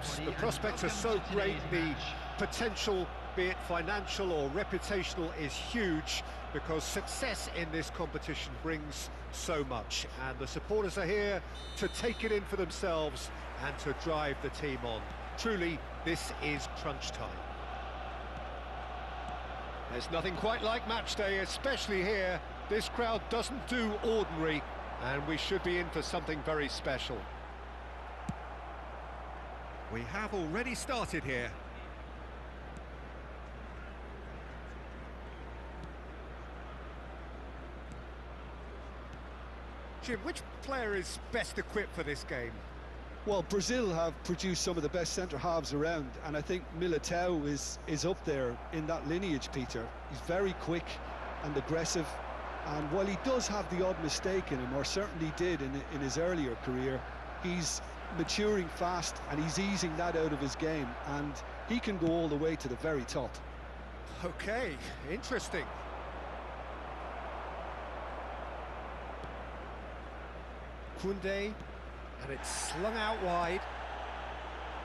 afterwards. The prospects are so great, the potential, be it financial or reputational, is huge, because success in this competition brings so much, and the supporters are here to take it in for themselves and to drive the team on. Truly, this is crunch time. There's nothing quite like match day, especially here. This crowd doesn't do ordinary, and we should be in for something very special. We have already started here. Jim, which player is best equipped for this game? Well, Brazil have produced some of the best centre-halves around, and I think Militao is up there in that lineage, Peter. He's very quick and aggressive, and while he does have the odd mistake in him, or certainly did in his earlier career, he's maturing fast and he's easing that out of his game, and he can go all the way to the very top. Okay, interesting. Koundé, and it's slung out wide,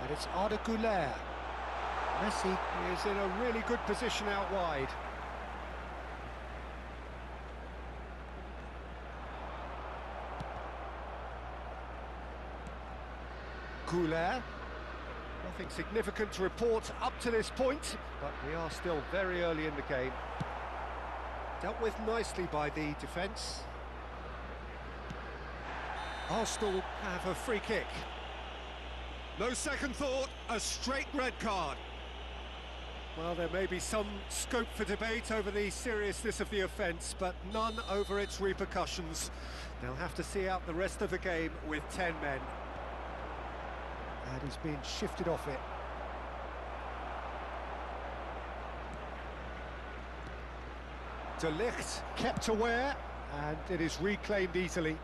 and it's Arda Güler. Messi is in a really good position out wide. Güler, nothing significant to report up to this point, but we are still very early in the game. Dealt with nicely by the defence. Arsenal have a free kick. No second thought, a straight red card. Well, there may be some scope for debate over the seriousness of the offence, but none over its repercussions. They'll have to see out the rest of the game with 10 men. And he's been shifted off it. De Ligt kept aware, and it is reclaimed easily.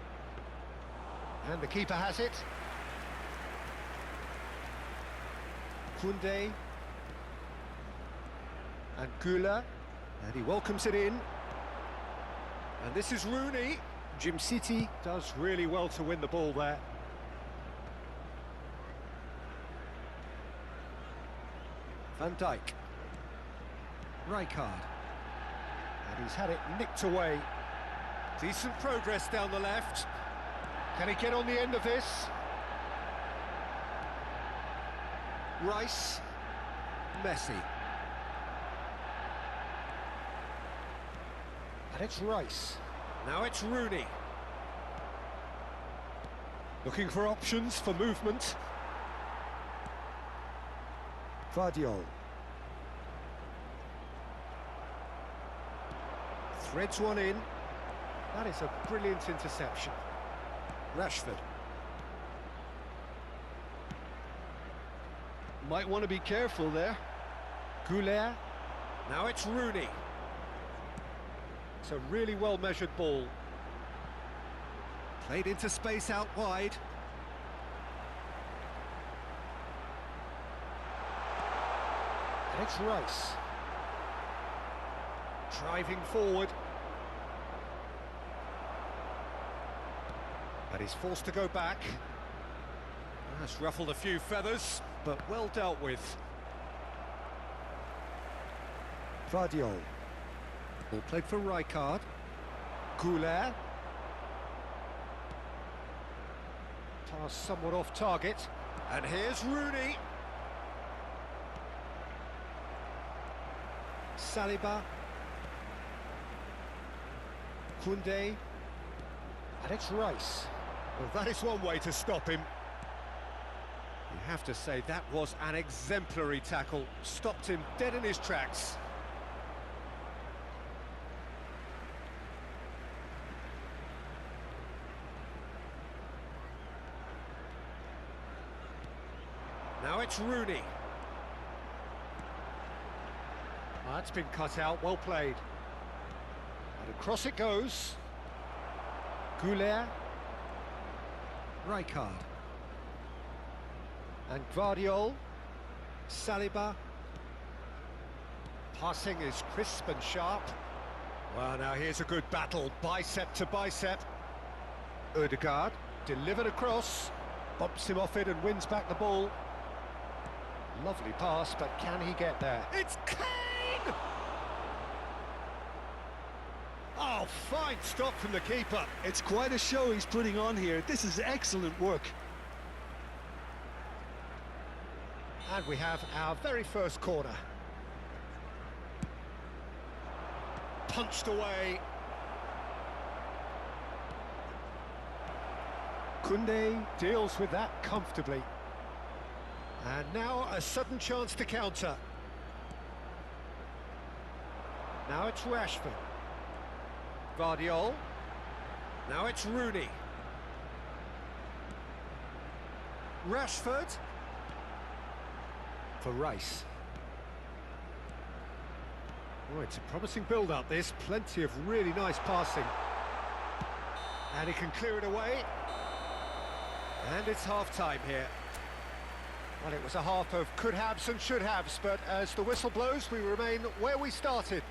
And the keeper has it. Koundé. And Güler. And he welcomes it in. And this is Rooney. Jim City does really well to win the ball there. Van Dijk. Rijkaard. And he's had it nicked away. Decent progress down the left. Can he get on the end of this? Rice. Messi. And it's Rice. Now it's Rooney. Looking for options for movement. Vardiol. Threads one in. That is a brilliant interception. Rashford. Might want to be careful there. Güler. Now it's Rooney. It's a really well-measured ball. Played into space out wide. And it's Rice. Driving forward. But he's forced to go back. That's ruffled a few feathers, but well dealt with. Vardiol. Ball played for Rijkaard. Güler. Pass somewhat off target. And here's Rooney. Saliba. Koundé. And it's Rice. Well, that is one way to stop him. You have to say that was an exemplary tackle. Stopped him dead in his tracks. Now it's Rooney. That's been cut out, well played. And across it goes. Güler. Rijkaard. And Vardiol. Saliba. Passing is crisp and sharp. Well, now here's a good battle, bicep to bicep. Ødegaard, delivered across. Bumps him off it and wins back the ball. Lovely pass, but can he get there? It's Kane! Oh, fine stop from the keeper. It's quite a show he's putting on here. This is excellent work. And we have our very first corner. Punched away. Koundé deals with that comfortably. And now a sudden chance to counter. Now it's Rashford. Guardiola. Now it's Rooney. Rashford. For Rice. Oh, it's a promising build-up, this. Plenty of really nice passing. And he can clear it away. And it's half-time here. Well, it was a half of could-haves and should-haves, but as the whistle blows, we remain where we started.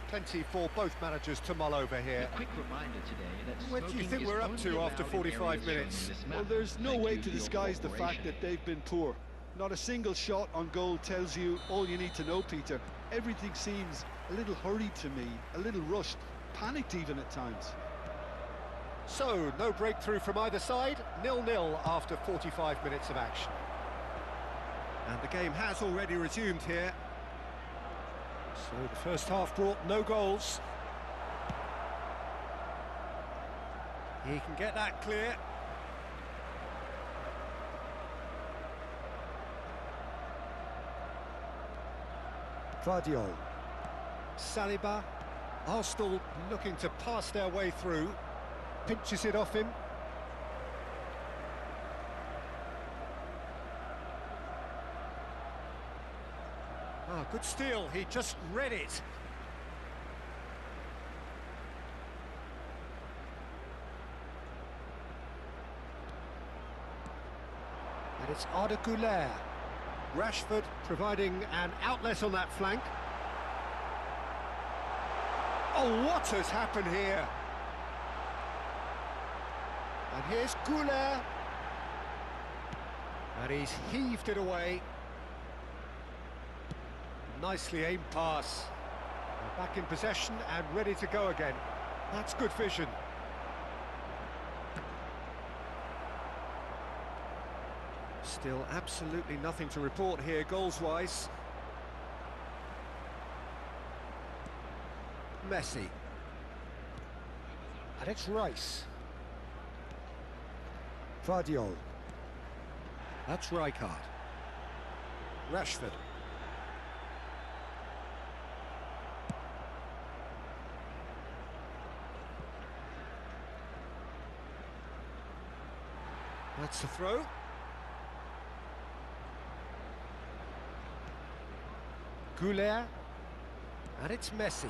Plenty for both managers to mull over here. A quick reminder today that what do you think we're up to after 45 minutes? Well, there's no way to disguise the fact that they've been poor. Not a single shot on goal tells you all you need to know, Peter. Everything seems a little hurried to me, a little rushed, panicked even at times. So, no breakthrough from either side, 0-0 after 45 minutes of action. And the game has already resumed here. So the first half brought no goals. He can get that clear. Guardiola. Saliba. Arsenal looking to pass their way through. Pinches it off him. Ah, good steal, he just read it. And it's Arda Güler. Rashford providing an outlet on that flank. Oh, what has happened here? And here's Güler. And he's heaved it away. Nicely aimed pass. Back in possession and ready to go again. That's good vision. Still absolutely nothing to report here goals-wise. Messi. And it's Rice. Guardiola. That's Rijkaard. Rashford. That's the throw. Güler. And it's Messi.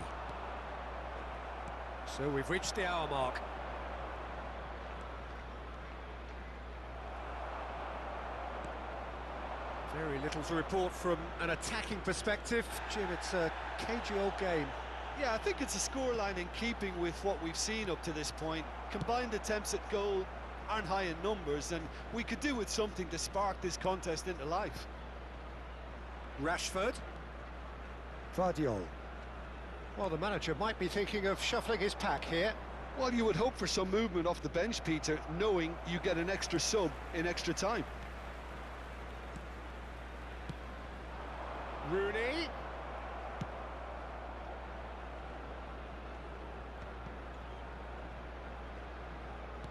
So we've reached the hour mark. Very little to report from an attacking perspective. Jim, it's a cagey old game. Yeah, I think it's a scoreline in keeping with what we've seen up to this point. Combined attempts at goal aren't high in numbers, and we could do with something to spark this contest into life. Rashford. Guardiola. Well, the manager might be thinking of shuffling his pack here. Well, you would hope for some movement off the bench, Peter, knowing you get an extra sub in extra time. Rooney.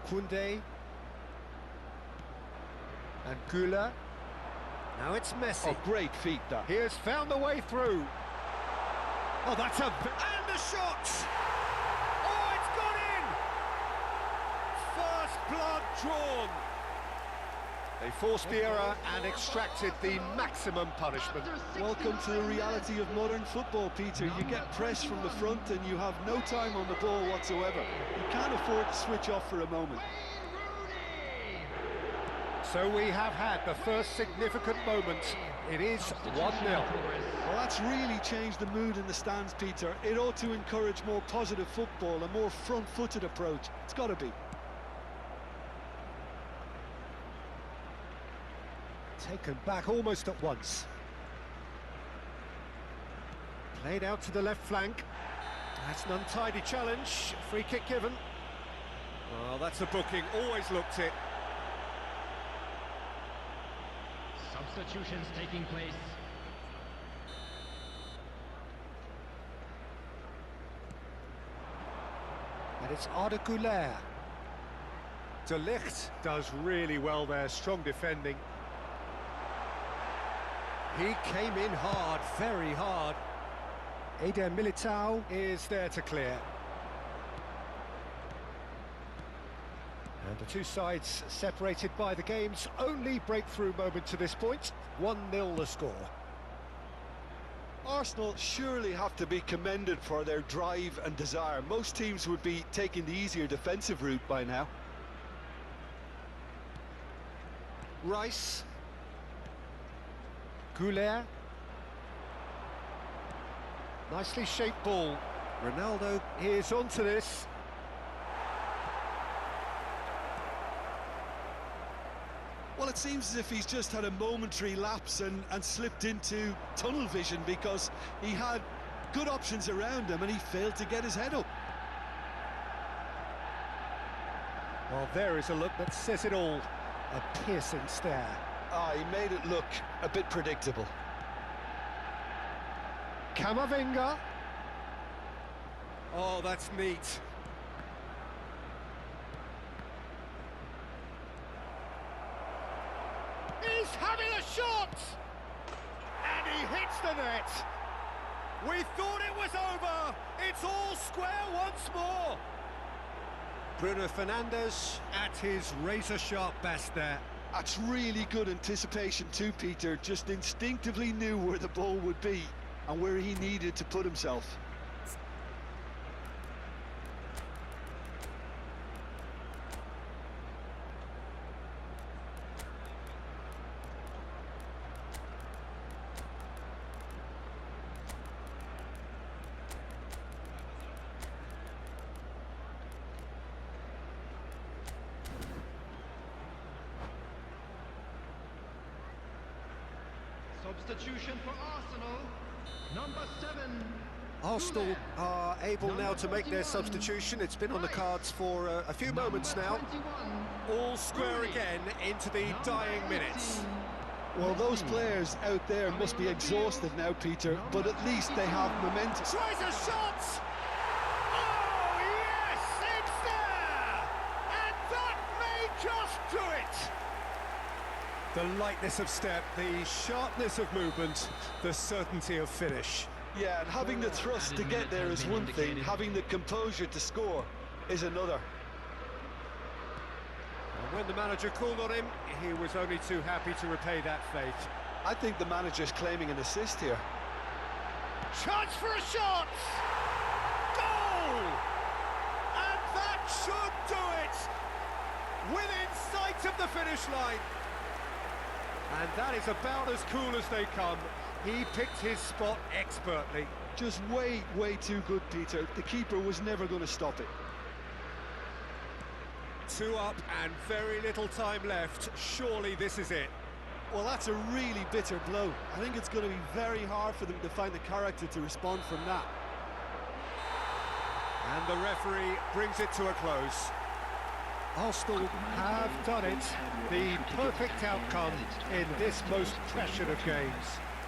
Koundé. And Güler. Now it's Messi. Oh, great feat, that. He has found the way through. Oh, that's a... And the shot! Oh, it's gone in! First blood drawn. They forced the error and extracted the maximum punishment. Welcome to the reality of modern football, Peter. You get pressed from the front and you have no time on the ball whatsoever. You can't afford to switch off for a moment. So we have had the first significant moment. It is 1-0. Well, that's really changed the mood in the stands, Peter. It ought to encourage more positive football, a more front-footed approach. It's got to be. Taken back almost at once. Played out to the left flank. That's an untidy challenge. Free kick given. Oh, that's a booking. Always looked it. Substitutions taking place. And it's Arda Güler. De Ligt does really well there, strong defending. He came in hard, very hard. Eder Militao is there to clear. And the two sides separated by the game's only breakthrough moment to this point. 1-0 the score. Arsenal surely have to be commended for their drive and desire. Most teams would be taking the easier defensive route by now. Rice. Güler. Nicely shaped ball. Ronaldo is onto this. Well, it seems as if he's just had a momentary lapse and slipped into tunnel vision, because he had good options around him and he failed to get his head up. Well, there is a look that says it all. A piercing stare. He made it look a bit predictable. Camavinga. Oh, that's neat. He's having a shot! And he hits the net. We thought it was over. It's all square once more. Bruno Fernandes at his razor-sharp best there. That's really good anticipation too, Peter. Just instinctively knew where the ball would be and where he needed to put himself. Substitution for Arsenal, number 7. Arsenal are able now to make their substitution. It's been on the cards for a few moments now. All square again into the dying minutes. Well, those players out there must be exhausted now, Peter, but at least they have momentum. Tries a shot! Oh, yes, it's there! And that may just do it! The lightness of step, the sharpness of movement, the certainty of finish. Yeah, and having the thrust to get there is one thing, having the composure to score is another. And when the manager called on him, he was only too happy to repay that fate. I think the manager's claiming an assist here. Chance for a shot! Goal! And that should do it! Within sight of the finish line. And that is about as cool as they come. He picked his spot expertly. Just way too good, Peter. The keeper was never going to stop it. 2 up and very little time left. Surely this is it. Well, that's a really bitter blow. I think it's going to be very hard for them to find the character to respond from that. And the referee brings it to a close. Arsenal have done it. The perfect outcome in this most pressured of games.